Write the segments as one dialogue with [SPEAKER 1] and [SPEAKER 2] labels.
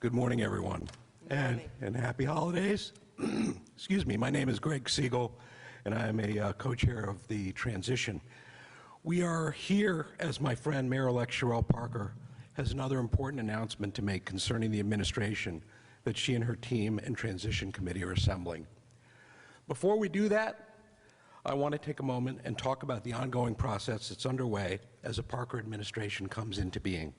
[SPEAKER 1] Good morning, everyone. And happy holidays. Excuse me, my name is Greg Siegel, and I am a co-chair of the transition. We are here as my friend Mayor-elect Cherelle Parker has another important announcement to make concerning the administration that she and her team and transition committee are assembling. Before we do that, I want to take a moment and talk about the ongoing process that's underway as a Parker administration comes into being.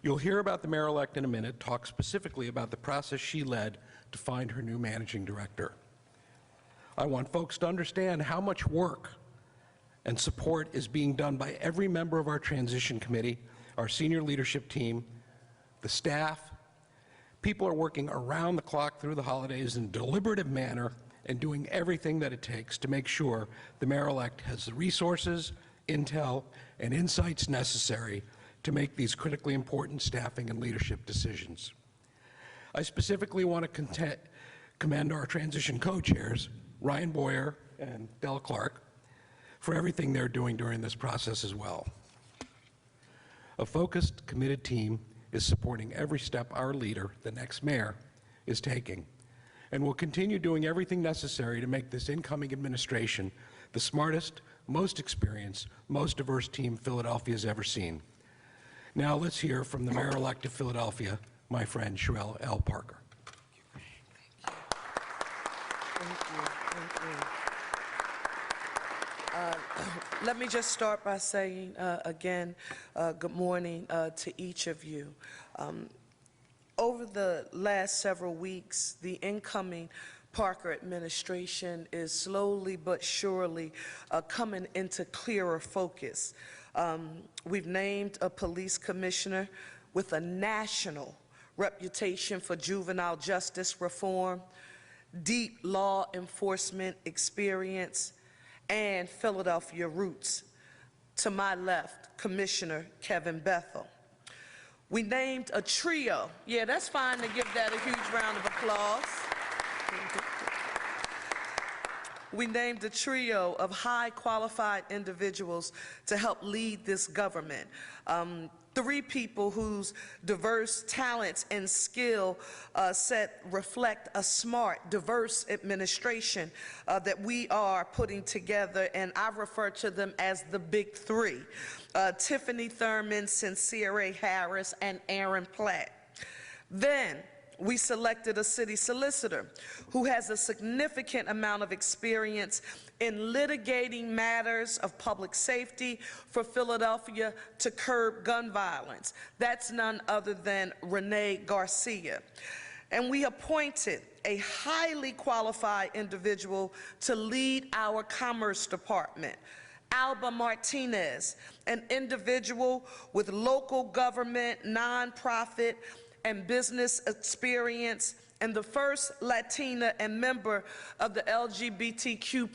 [SPEAKER 1] You'll hear about the mayor-elect in a minute, talk specifically about the process she led to find her new managing director. I want folks to understand how much work and support is being done by every member of our transition committee, our senior leadership team, the staff. People are working around the clock through the holidays in a deliberative manner and doing everything that it takes to make sure the mayor-elect has the resources, intel, and insights necessary to make these critically important staffing and leadership decisions. I specifically want to commend our transition co-chairs, Ryan Boyer and Della Clark, for everything they're doing during this process as well. A focused, committed team is supporting every step our leader, the next mayor, is taking, and will continue doing everything necessary to make this incoming administration the smartest, most experienced, most diverse team Philadelphia has ever seen. Now let's hear from the mayor-elect of Philadelphia, my friend Cherelle L. Parker.
[SPEAKER 2] Let me just start by saying again, good morning to each of you. Over the last several weeks, the incoming Parker administration is slowly but surely coming into clearer focus. We've named a police commissioner with a national reputation for juvenile justice reform, deep law enforcement experience, and Philadelphia roots. To my left, Commissioner Kevin Bethel. We named a trio. Yeah, that's fine to give that a huge round of applause. We named a trio of high qualified individuals to help lead this government. Three people whose diverse talents and skill set reflect a smart, diverse administration that we are putting together, and I refer to them as the Big Three: Tiffany Thurman, Sincere Harris, and Aaron Platt. Then we selected a city solicitor who has a significant amount of experience in litigating matters of public safety for Philadelphia to curb gun violence. That's none other than Renee Garcia. And we appointed a highly qualified individual to lead our Commerce Department, Alba Martinez, an individual with local government, nonprofit, and business experience, and the first Latina and member of the LGBTQ+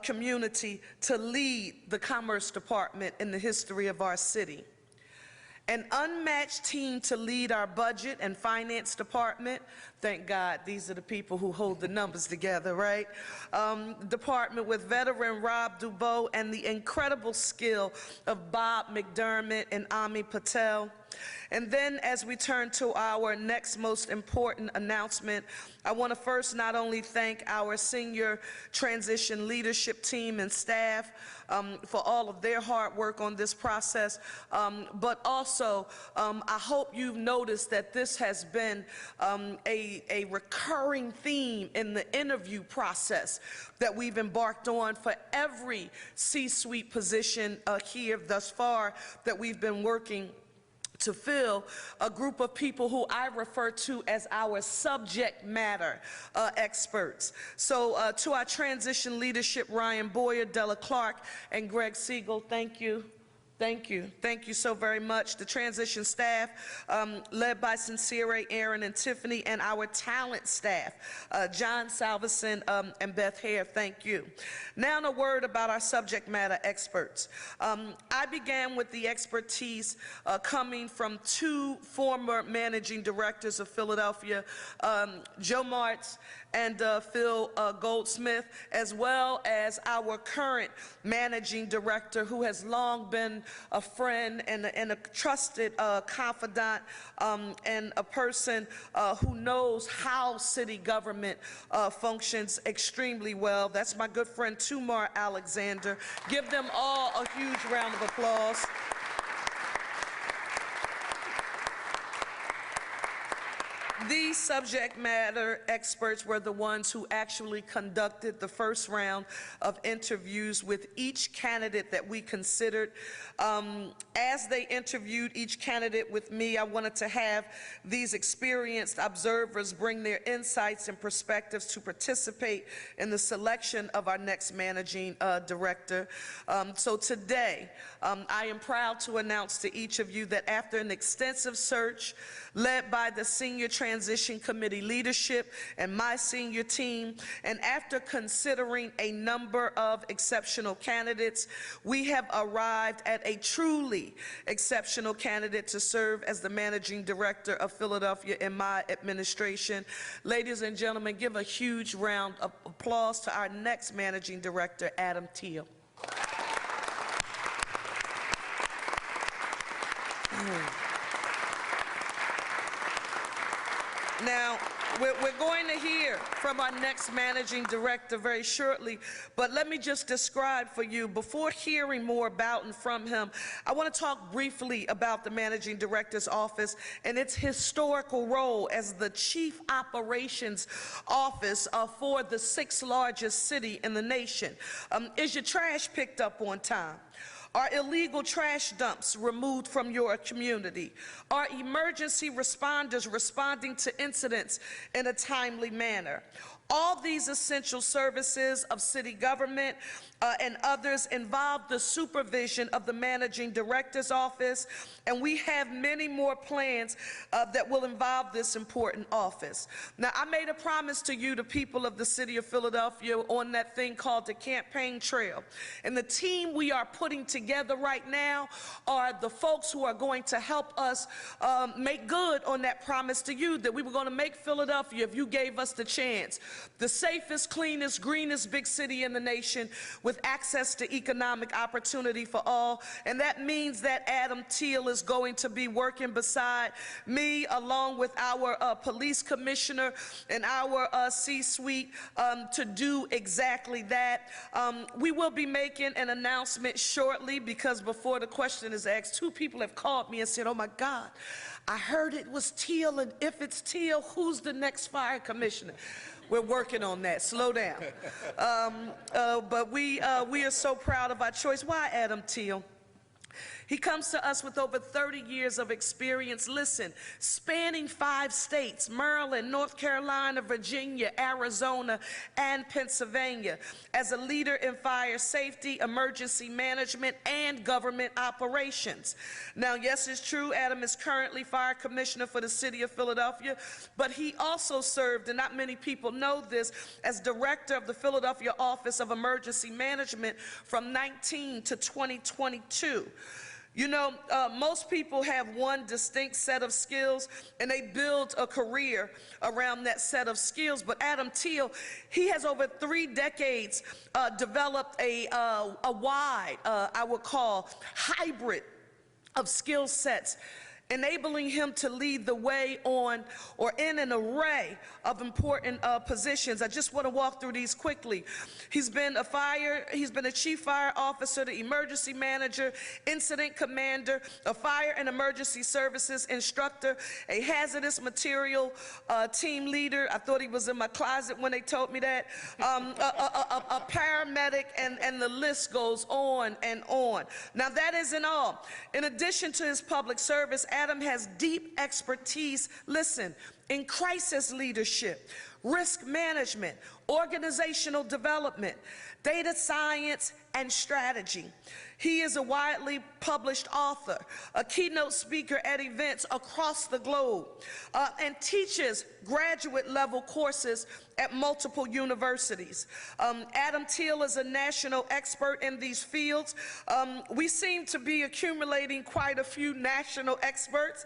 [SPEAKER 2] community to lead the Commerce Department in the history of our city. An unmatched team to lead our budget and finance department. Thank God these are the people who hold the numbers together, right? Department with veteran Rob Dubois and the incredible skill of Bob McDermott and Ami Patel. And then as we turn to our next most important announcement, I want to first not only thank our senior transition leadership team and staff for all of their hard work on this process, but also I hope you've noticed that this has been a recurring theme in the interview process that we've embarked on for every C-suite position here thus far that we've been working to fill, a group of people who I refer to as our subject matter experts. So to our transition leadership, Ryan Boyer, Della Clark, and Greg Siegel, thank you. Thank you. Thank you so very much. The transition staff, led by Sincere, Aaron, and Tiffany, and our talent staff, John Salveson and Beth Hare, thank you. Now a word about our subject matter experts. I began with the expertise coming from two former managing directors of Philadelphia, Joe Martz and Phil Goldsmith, as well as our current managing director, who has long been a friend and a trusted confidant, and a person who knows how city government functions extremely well. That's my good friend Tumar Alexander. Give them all a huge round of applause. These subject matter experts were the ones who actually conducted the first round of interviews with each candidate that we considered. As they interviewed each candidate with me, I wanted to have these experienced observers bring their insights and perspectives to participate in the selection of our next managing director. So today, I am proud to announce to each of you that after an extensive search led by the Senior Transition Committee leadership and my senior team, and after considering a number of exceptional candidates, we have arrived at a truly exceptional candidate to serve as the managing director of Philadelphia in my administration. Ladies and gentlemen, give a huge round of applause to our next managing director, Adam Thiel. Now, we're going to hear from our next managing director very shortly, but let me just describe for you, before hearing more about and from him, I want to talk briefly about the managing director's office and its historical role as the chief operations office for the 6th largest city in the nation. Is your trash picked up on time? Are illegal trash dumps removed from your community? Are emergency responders responding to incidents in a timely manner? All these essential services of city government and others involve the supervision of the managing director's office, and we have many more plans that will involve this important office. Now, I made a promise to you, the people of the city of Philadelphia, on that thing called the campaign trail. And the team we are putting together right now are the folks who are going to help us make good on that promise to you, that we were going to make Philadelphia, if you gave us the chance, the safest, cleanest, greenest big city in the nation with access to economic opportunity for all. And that means that Adam Thiel is going to be working beside me, along with our police commissioner and our C-suite to do exactly that. We will be making an announcement shortly, because before the question is asked, 2 people have called me and said, oh my God, I heard it was Thiel, and if it's Thiel, who's the next fire commissioner? We're working on that. Slow down. But we are so proud of our choice. Why Adam Thiel? He comes to us with over 30 years of experience, listen, spanning 5 states, Maryland, North Carolina, Virginia, Arizona, and Pennsylvania, as a leader in fire safety, emergency management, and government operations. Now, yes, it's true, Adam is currently fire commissioner for the city of Philadelphia, but he also served, and not many people know this, as director of the Philadelphia Office of Emergency Management from 19 to 2022. You know, most people have one distinct set of skills, and they build a career around that set of skills. But Adam Thiel, he has over 3 decades developed a wide, I would call, hybrid of skill sets, enabling him to lead the way on or in an array of important positions. I just want to walk through these quickly. He's been a chief fire officer, the emergency manager, incident commander, a fire and emergency services instructor, a hazardous material team leader. I thought he was in my closet when they told me that. A paramedic, and the list goes on and on. Now, that isn't all. In addition to his public service, Adam has deep expertise, listen, in crisis leadership, risk management, organizational development, data science, and strategy. He is a widely published author, a keynote speaker at events across the globe, and teaches graduate-level courses at multiple universities. Adam Thiel is a national expert in these fields. We seem to be accumulating quite a few national experts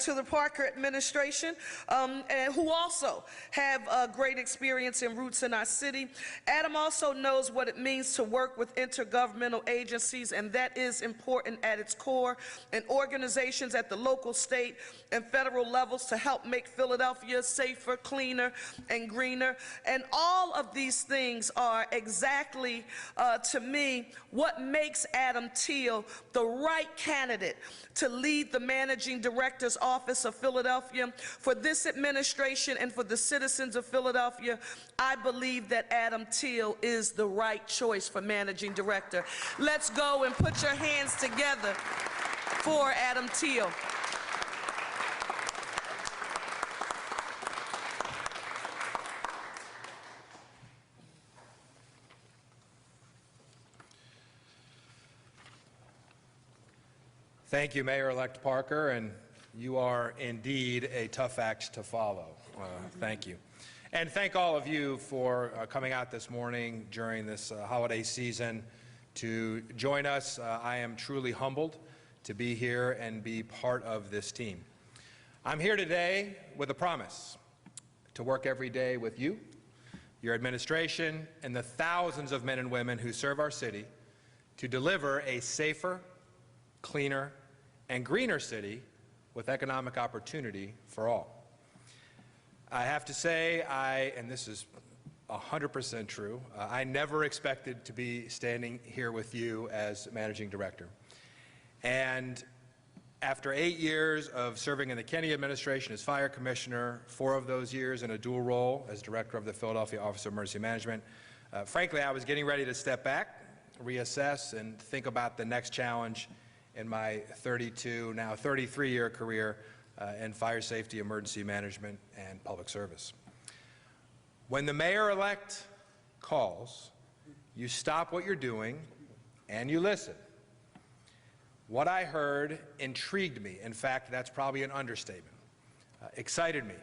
[SPEAKER 2] to the Parker administration. and who also have great experience and roots in our city. Adam also knows what it means to work with intergovernmental agencies, and that is important at its core, and organizations at the local, state, and federal levels to help make Philadelphia safer, cleaner, and greener. And all of these things are exactly, to me, what makes Adam Thiel the right candidate to lead the Managing Director's Office of Philadelphia. For this administration and for the citizens of Philadelphia, I believe that Adam Thiel is the right choice for Managing Director. Let's go and put your hands together for Adam Thiel.
[SPEAKER 3] Thank you, Mayor-elect Parker, and you are indeed a tough act to follow. Thank you. And thank all of you for coming out this morning during this holiday season to join us. I am truly humbled to be here and be part of this team. I'm here today with a promise to work every day with you, your administration, and the thousands of men and women who serve our city to deliver a safer, cleaner, and greener city with economic opportunity for all. I have to say, and this is 100% true, I never expected to be standing here with you as Managing Director. And after 8 years of serving in the Kennedy administration as Fire Commissioner, 4 of those years in a dual role as Director of the Philadelphia Office of Emergency Management, frankly, I was getting ready to step back, reassess, and think about the next challenge in my 32, now 33-year career in fire safety, emergency management, and public service. When the mayor-elect calls, you stop what you're doing and you listen. What I heard intrigued me. In fact, that's probably an understatement. Excited me.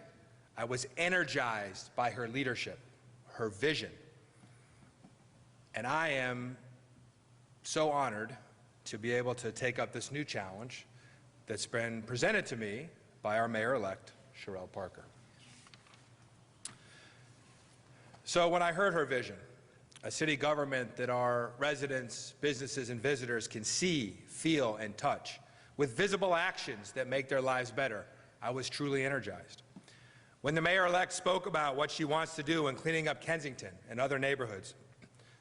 [SPEAKER 3] I was energized by her leadership, her vision. And I am so honored to be able to take up this new challenge that's been presented to me by our mayor-elect, Cherelle Parker. So when I heard her vision, a city government that our residents, businesses, and visitors can see, feel, and touch, with visible actions that make their lives better, I was truly energized. When the mayor-elect spoke about what she wants to do in cleaning up Kensington and other neighborhoods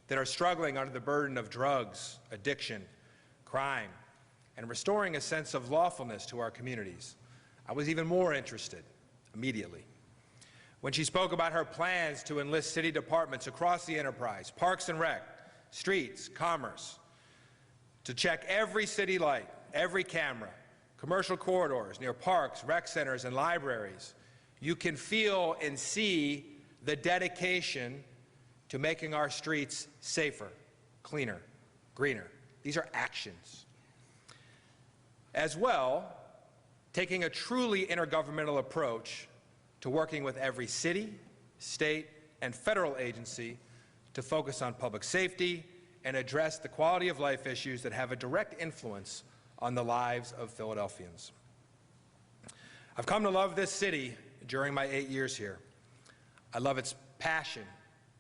[SPEAKER 3] that are struggling under the burden of drugs, addiction, crime, and restoring a sense of lawfulness to our communities, I was even more interested immediately. When she spoke about her plans to enlist city departments across the enterprise, Parks and Rec, streets, commerce, to check every city light, every camera, commercial corridors near parks, rec centers, and libraries, you can feel and see the dedication to making our streets safer, cleaner, greener. These are actions. As well, taking a truly intergovernmental approach to working with every city, state, and federal agency to focus on public safety and address the quality of life issues that have a direct influence on the lives of Philadelphians. I've come to love this city during my 8 years here. I love its passion,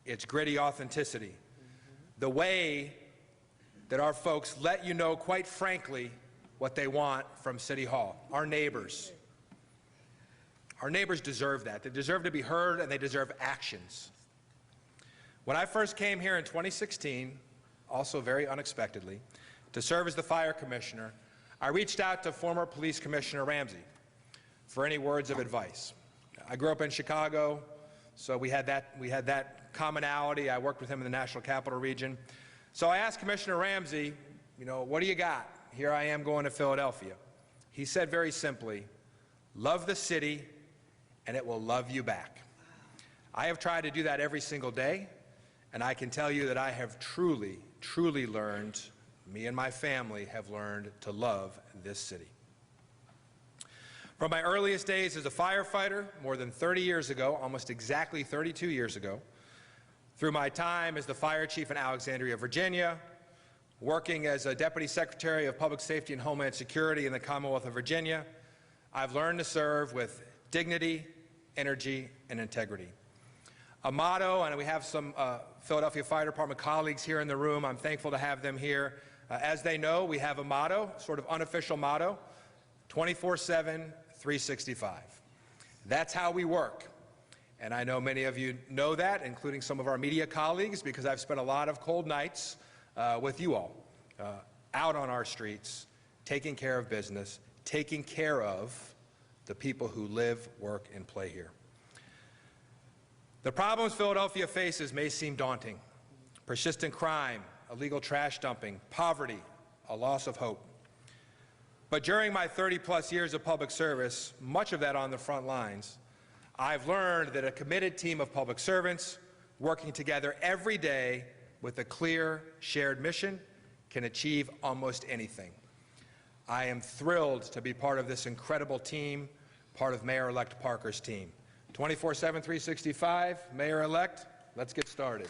[SPEAKER 3] its gritty authenticity, the way that our folks let you know, quite frankly, what they want from City Hall. Our neighbors deserve that. They deserve to be heard, and they deserve actions. When I first came here in 2016, also very unexpectedly, to serve as the fire commissioner, I reached out to former police commissioner Ramsey for any words of advice. I grew up in Chicago, so we had that commonality. I worked with him in the National Capital Region. So I asked Commissioner Ramsey, what do you got? Here I am going to Philadelphia. He said very simply, love the city and it will love you back. I have tried to do that every single day, and I can tell you that I have truly, truly learned, me and my family have learned to love this city. From my earliest days as a firefighter, more than 30 years ago, almost exactly 32 years ago, through my time as the fire chief in Alexandria, Virginia, working as a Deputy Secretary of Public Safety and Homeland Security in the Commonwealth of Virginia, I've learned to serve with dignity, energy, and integrity. A motto, and we have some Philadelphia Fire Department colleagues here in the room. I'm thankful to have them here. As they know, we have a motto, sort of unofficial motto, 24/7, 365. That's how we work. And I know many of you know that, including some of our media colleagues, because I've spent a lot of cold nights with you all out on our streets, taking care of business, taking care of the people who live, work, and play here. The problems Philadelphia faces may seem daunting. Persistent crime, illegal trash dumping, poverty, a loss of hope. But during my 30-plus years of public service, much of that on the front lines, I've learned that a committed team of public servants working together every day with a clear, shared mission can achieve almost anything. I am thrilled to be part of this incredible team, part of Mayor-elect Parker's team. 24/7, 365, Mayor-elect, let's get started.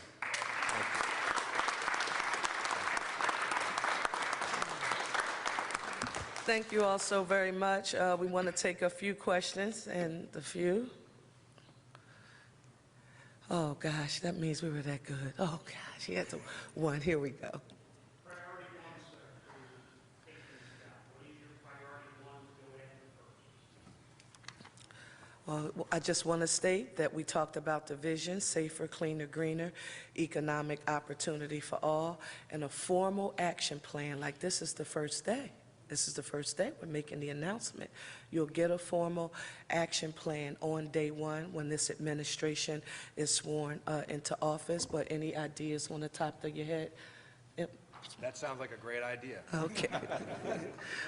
[SPEAKER 2] Thank you all so very much. We want to take a few questions, and the few. Oh, gosh, that means we were that good. Oh, gosh, he had to one. Here we go.
[SPEAKER 4] Priority one, sir, to take things down. What is your priority one to go after first?
[SPEAKER 2] Well, I just want to state that we talked about the vision, safer, cleaner, greener, economic opportunity for all, and a formal action plan. Like, this is the first day. This is the first day we're making the announcement. You'll get a formal action plan on day one when this administration is sworn into office. But any ideas on the top of your head? Yep.
[SPEAKER 3] That sounds like a great idea.
[SPEAKER 2] Okay.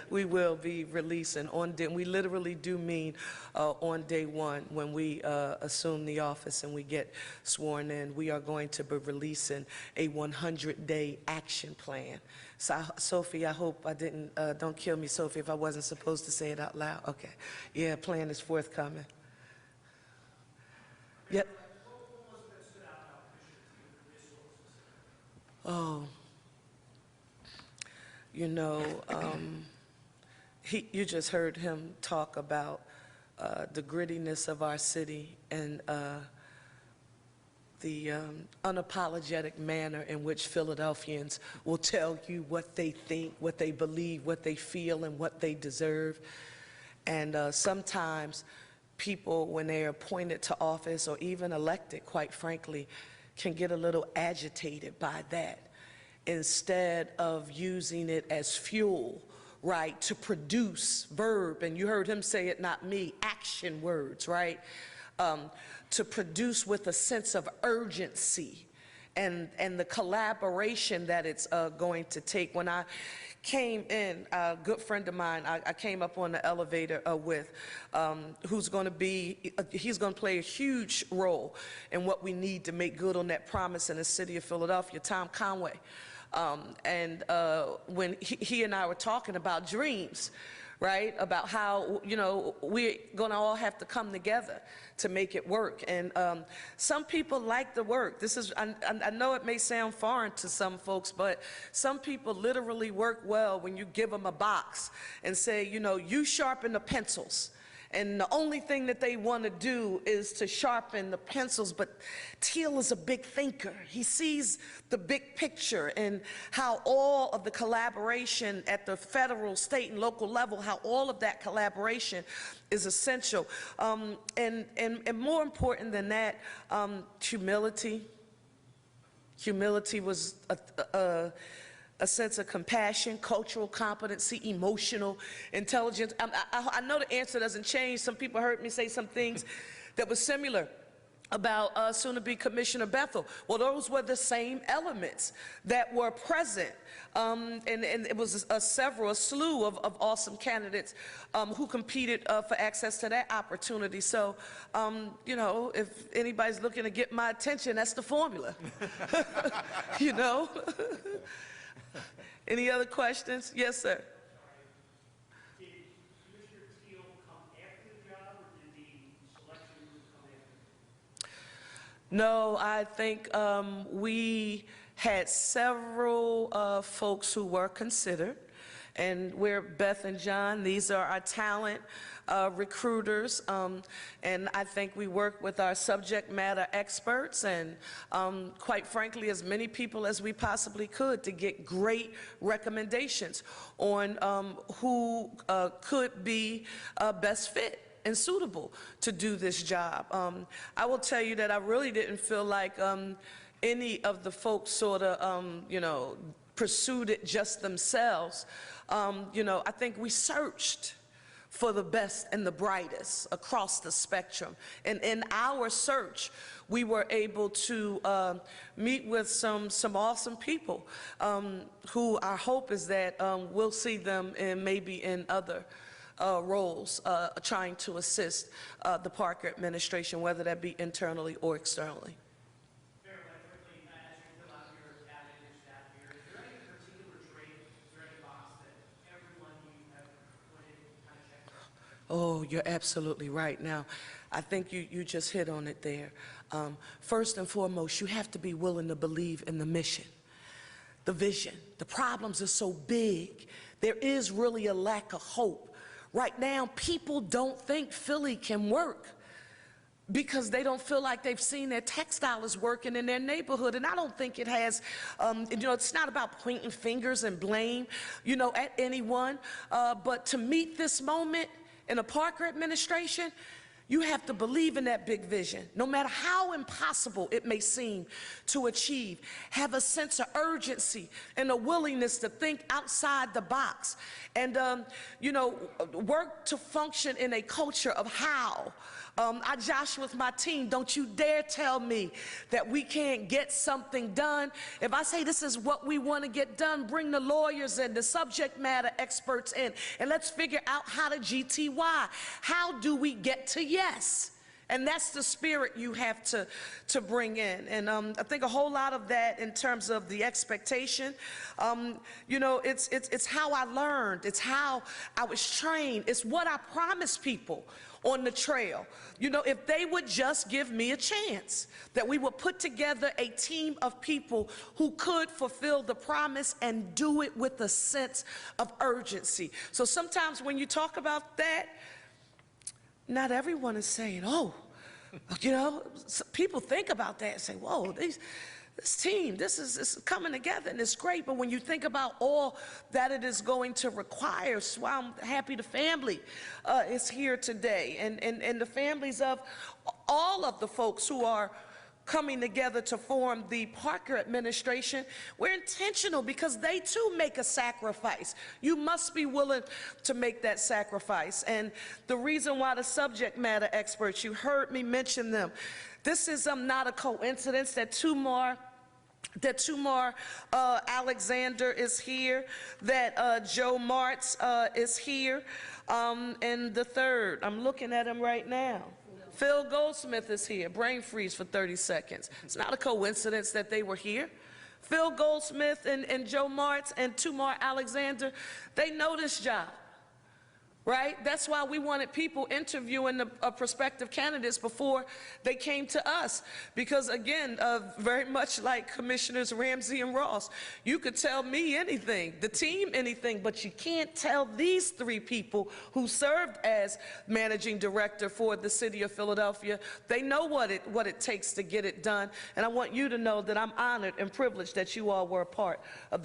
[SPEAKER 2] We will be releasing on day, we literally do mean on day one when we assume the office and we get sworn in, we are going to be releasing a 100-day action plan. So, Sophie, I hope I didn't, don't kill me, Sophie, if I wasn't supposed to say it out loud. Okay. Yeah, plan is forthcoming. Yep. Oh. You know, you just heard him talk about the grittiness of our city and the unapologetic manner in which Philadelphians will tell you what they think, what they believe, what they feel, and what they deserve. And sometimes people, when they are appointed to office or even elected, quite frankly, can get a little agitated by that, instead of using it as fuel, right, to produce verb, and you heard him say it, not me, action words, right, to produce with a sense of urgency and the collaboration that it's going to take. When I came in, a good friend of mine, I came up on the elevator with, who's going to be, he's going to play a huge role in what we need to make good on that promise in the city of Philadelphia, Tom Conway. When he and I were talking about dreams, right, about how, you know, we're going to all have to come together to make it work. And some people like the work. This is, I know it may sound foreign to some folks, but some people literally work well when you give them a box and say, you know, you sharpen the pencils. And the only thing that they want to do is to sharpen the pencils. But Thiel is a big thinker. He sees the big picture and how all of the collaboration at the federal, state, and local level, how all of that collaboration is essential. And more important than that, humility. Humility was a sense of compassion, cultural competency, emotional intelligence. I know the answer doesn't change. Some people heard me say some things that were similar about soon-to-be Commissioner Bethel. Well, those were the same elements that were present. And it was a slew of awesome candidates who competed for access to that opportunity. So, you know, if anybody's looking to get my attention, that's the formula. You know? Any other questions? Yes, sir.
[SPEAKER 4] Did Commissioner Thiel come after the job, or did the selection group come after?
[SPEAKER 2] No, I think we had several folks who were considered, And we're Beth and John. These are our talent recruiters, and I think we work with our subject matter experts and, quite frankly, as many people as we possibly could to get great recommendations on who could be best fit and suitable to do this job. I will tell you that I really didn't feel like any of the folks sort of, you know, pursued it just themselves. You know, I think we searched for the best and the brightest across the spectrum. And in our search, we were able to meet with some awesome people who our hope is that we'll see them maybe in other roles trying to assist the Parker administration, whether that be internally or externally.
[SPEAKER 4] Very quickly, as you fill out your cabinet and staff here, is there any particular trait, is there any box that everyone you have put in kind of checks off?
[SPEAKER 2] Oh, you're absolutely right. Now, I think you just hit on it there. First and foremost, you have to be willing to believe in the mission, the vision. The problems are so big. There is really a lack of hope. Right now, people don't think Philly can work because they don't feel like they've seen their textiles working in their neighborhood. And I don't think it has, you know, it's not about pointing fingers and blame, you know, at anyone. But to meet this moment in a Parker administration, you have to believe in that big vision, no matter how impossible it may seem to achieve. Have a sense of urgency and a willingness to think outside the box. And, you know, work to function in a culture of how. I josh with my team, don't you dare tell me that we can't get something done. If I say this is what we want to get done, bring the lawyers in, the subject matter experts in, and let's figure out how to GTY. How do we get to yes? And that's the spirit you have to bring in. And I think a whole lot of that in terms of the expectation, you know, it's how I learned. It's how I was trained. It's what I promised people on the trail. You know, if they would just give me a chance, that we would put together a team of people who could fulfill the promise and do it with a sense of urgency. So sometimes when you talk about that, not everyone is saying, oh, you know, people think about that and say, whoa, this team, this is coming together and it's great. But when you think about all that it is going to require, so I'm happy the family is here today, and the families of all of the folks who are coming together to form the Parker administration. We're intentional because they too make a sacrifice. You must be willing to make that sacrifice. And the reason why the subject matter experts, you heard me mention them. This is not a coincidence that Tumar Alexander is here, that Joe Martz is here, and the third, I'm looking at him right now. Phil Goldsmith is here. Brain freeze for 30 seconds. It's not a coincidence that they were here. Phil Goldsmith and Joe Martz and Tumar Alexander, they know this job, right? That's why we wanted people interviewing the prospective candidates before they came to us. Because again, very much like Commissioners Ramsey and Ross, you could tell me anything, the team anything, but you can't tell these three people who served as managing director for the city of Philadelphia. They know what it takes to get it done. And I want you to know that I'm honored and privileged that you all were a part of this.